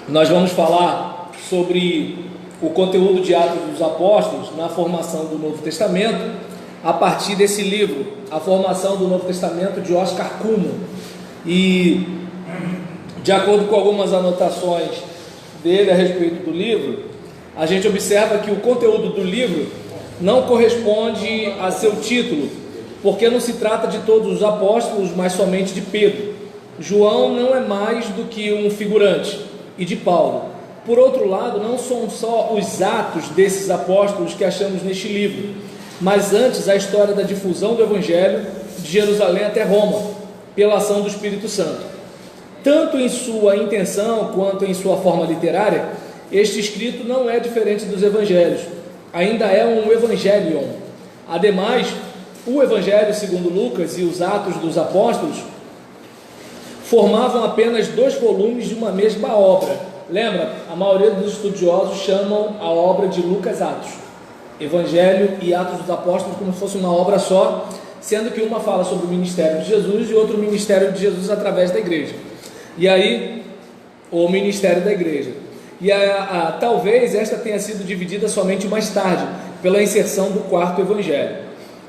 Nós vamos falar sobre o conteúdo de Atos dos Apóstolos na formação do Novo Testamento, a partir desse livro, A Formação do Novo Testamento, de Oscar Cullmann. E, de acordo com algumas anotações dele a respeito do livro, a gente observa que o conteúdo do livro não corresponde a seu título, porque não se trata de todos os apóstolos, mas somente de Pedro. João não é mais do que um figurante, e de Paulo. Por outro lado, não são só os atos desses apóstolos que achamos neste livro, mas antes a história da difusão do Evangelho de Jerusalém até Roma, pela ação do Espírito Santo. Tanto em sua intenção quanto em sua forma literária, este escrito não é diferente dos evangelhos, ainda é um evangelion. Ademais, o Evangelho segundo Lucas e os Atos dos Apóstolos formavam apenas 2 volumes de uma mesma obra. Lembra? A maioria dos estudiosos chamam a obra de Lucas Atos, Evangelho e Atos dos Apóstolos, como se fosse uma obra só, sendo que uma fala sobre o ministério de Jesus e outro o ministério de Jesus através da igreja. E aí, o ministério da igreja. E talvez esta tenha sido dividida somente mais tarde, pela inserção do 4º Evangelho.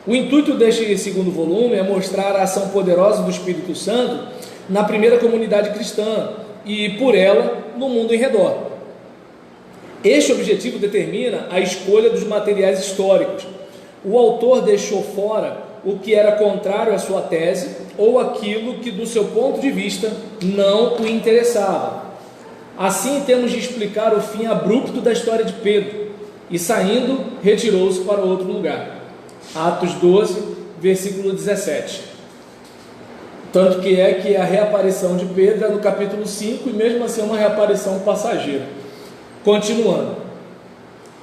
O intuito deste segundo volume é mostrar a ação poderosa do Espírito Santo na primeira comunidade cristã e, por ela, no mundo em redor. Este objetivo determina a escolha dos materiais históricos. O autor deixou fora o que era contrário à sua tese ou aquilo que, do seu ponto de vista, não o interessava. Assim, temos de explicar o fim abrupto da história de Pedro, e saindo, retirou-se para outro lugar. Atos 12, versículo 17. Tanto que a reaparição de Pedro é no capítulo 5, e mesmo assim é uma reaparição passageira. Continuando,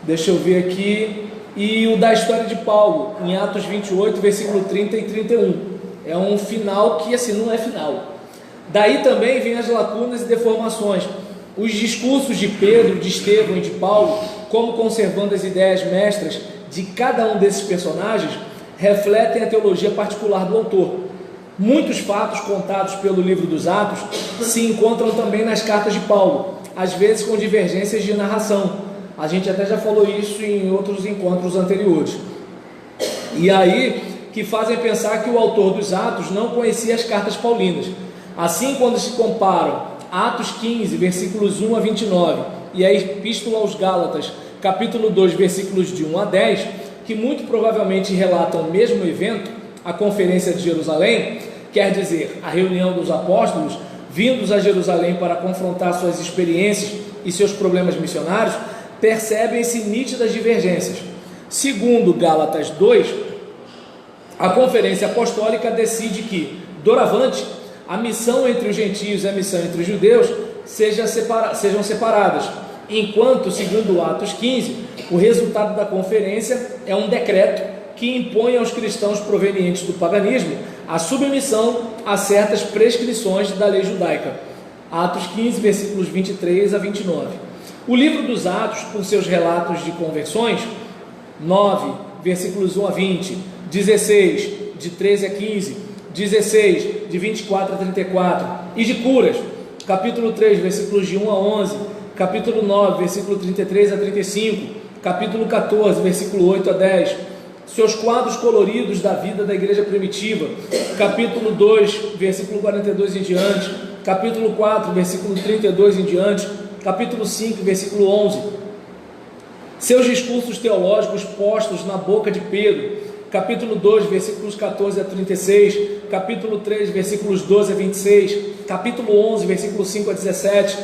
deixa eu ver aqui, e o da história de Paulo, em Atos 28, versículo 30 e 31. É um final que assim não é final. Daí também vem as lacunas e deformações. Os discursos de Pedro, de Estevão e de Paulo, como conservando as ideias mestras de cada um desses personagens, refletem a teologia particular do autor. Muitos fatos contados pelo livro dos Atos se encontram também nas cartas de Paulo, às vezes com divergências de narração. A gente até já falou isso em outros encontros anteriores. E aí que fazem pensar que o autor dos Atos não conhecia as cartas paulinas. Assim, quando se comparam Atos 15, versículos 1 a 29, e a Epístola aos Gálatas, capítulo 2, versículos de 1 a 10, que muito provavelmente relatam o mesmo evento, a Conferência de Jerusalém, quer dizer, a reunião dos apóstolos, vindos a Jerusalém para confrontar suas experiências e seus problemas missionários, percebem-se nítidas divergências. Segundo Gálatas 2, a Conferência Apostólica decide que, doravante, a missão entre os gentios e a missão entre os judeus sejam separadas, enquanto, segundo Atos 15, o resultado da conferência é um decreto que impõe aos cristãos provenientes do paganismo a submissão a certas prescrições da lei judaica. Atos 15, versículos 23 a 29. O livro dos Atos, com seus relatos de conversões, 9, versículos 1 a 20, 16, de 13 a 15, 16, de 24 a 34, e de curas, capítulo 3, versículos de 1 a 11, capítulo 9, versículo 33 a 35, capítulo 14, versículo 8 a 10, seus quadros coloridos da vida da igreja primitiva, capítulo 2, versículo 42 em diante, capítulo 4, versículo 32 em diante, capítulo 5, versículo 11, seus discursos teológicos postos na boca de Pedro, capítulo 2, versículos 14 a 36, capítulo 3, versículos 12 a 26, capítulo 11, versículo 5 a 17,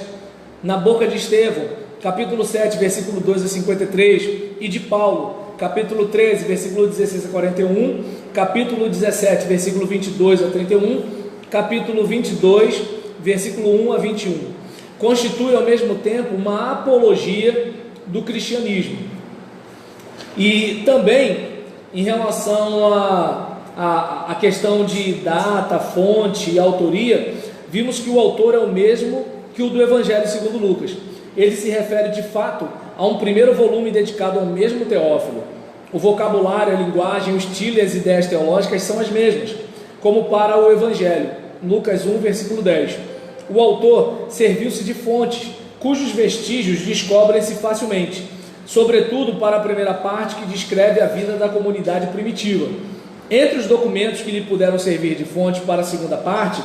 na boca de Estevão, capítulo 7, versículo 2 a 53, e de Paulo, capítulo 13, versículo 16 a 41, capítulo 17, versículo 22 a 31, capítulo 22, versículo 1 a 21. Constitui ao mesmo tempo uma apologia do cristianismo. E também, em relação à questão de data, fonte e autoria, vimos que o autor é o mesmo que o do Evangelho segundo Lucas. Ele se refere de fato a um primeiro volume dedicado ao mesmo Teófilo. O vocabulário, a linguagem, o estilo e as ideias teológicas são as mesmas, como para o Evangelho, Lucas 1, versículo 10. O autor serviu-se de fontes cujos vestígios descobrem-se facilmente, sobretudo para a primeira parte que descreve a vida da comunidade primitiva. Entre os documentos que lhe puderam servir de fonte para a segunda parte,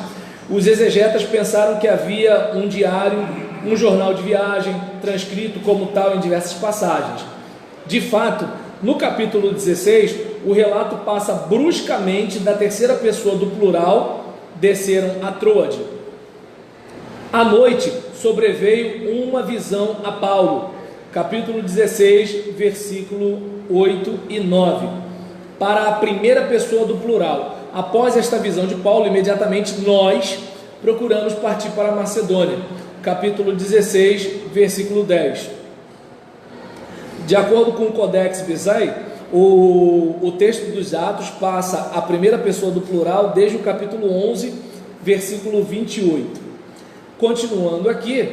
os exegetas pensaram que havia um diário, um jornal de viagem, transcrito como tal em diversas passagens. De fato, no capítulo 16, o relato passa bruscamente da terceira pessoa do plural, desceram a Troade. À noite, sobreveio uma visão a Paulo, capítulo 16, versículo 8 e 9, para a primeira pessoa do plural. Após esta visão de Paulo, imediatamente nós procuramos partir para a Macedônia, capítulo 16, versículo 10. De acordo com o Codex Bezae, o texto dos Atos passa a primeira pessoa do plural desde o capítulo 11, versículo 28. Continuando aqui,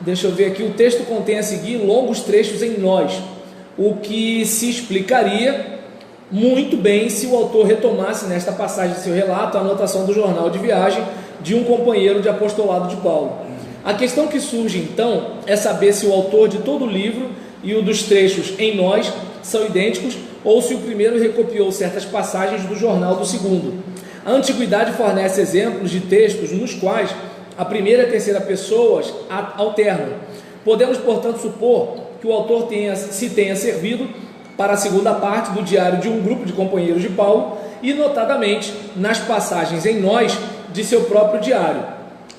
deixa eu ver aqui, o texto contém a seguir longos trechos em nós, o que se explicaria muito bem se o autor retomasse nesta passagem de seu relato a anotação do jornal de viagem de um companheiro de apostolado de Paulo. A questão que surge então é saber se o autor de todo o livro e o dos trechos em nós são idênticos ou se o primeiro recopiou certas passagens do jornal do segundo. A antiguidade fornece exemplos de textos nos quais a primeira e a terceira pessoas alternam. Podemos, portanto, supor que o autor tenha servido para a segunda parte do diário de um grupo de companheiros de Paulo e, notadamente, nas passagens em nós de seu próprio diário.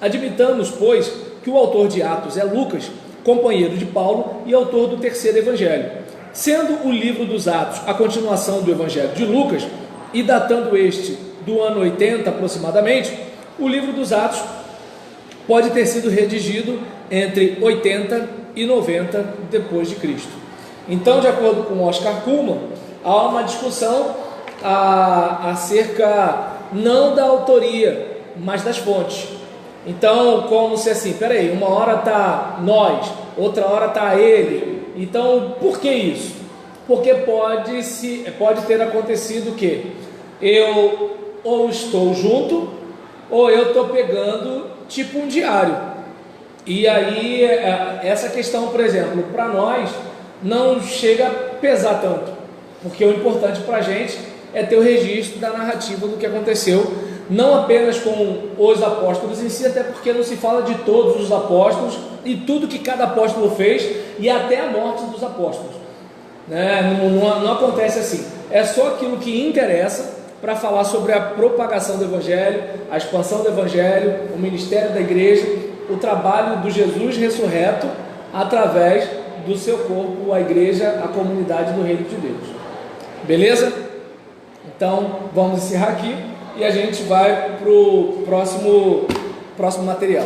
Admitamos, pois, que o autor de Atos é Lucas, companheiro de Paulo e autor do terceiro evangelho. Sendo o livro dos Atos a continuação do evangelho de Lucas e datando este do ano 80 aproximadamente, o livro dos Atos pode ter sido redigido entre 80 e 90 depois de Cristo. Então, de acordo com Oscar Cullmann, há uma discussão acerca não da autoria, mas das fontes. Então, como se assim, peraí, uma hora está nós, outra hora está ele. Então, por que isso? Porque pode ter acontecido que eu ou estou junto, ou eu estou pegando tipo um diário. E aí, essa questão, por exemplo, para nós, não chega a pesar tanto, porque o importante para a gente é ter o registro da narrativa do que aconteceu, não apenas com os apóstolos em si, até porque não se fala de todos os apóstolos e tudo que cada apóstolo fez e até a morte dos apóstolos, né? Não acontece assim, é só aquilo que interessa para falar sobre a propagação do Evangelho, a expansão do Evangelho, o ministério da igreja, o trabalho do Jesus ressurreto através do seu corpo, a igreja, a comunidade do reino de Deus. Beleza? Então, vamos encerrar aqui e a gente vai para o próximo material.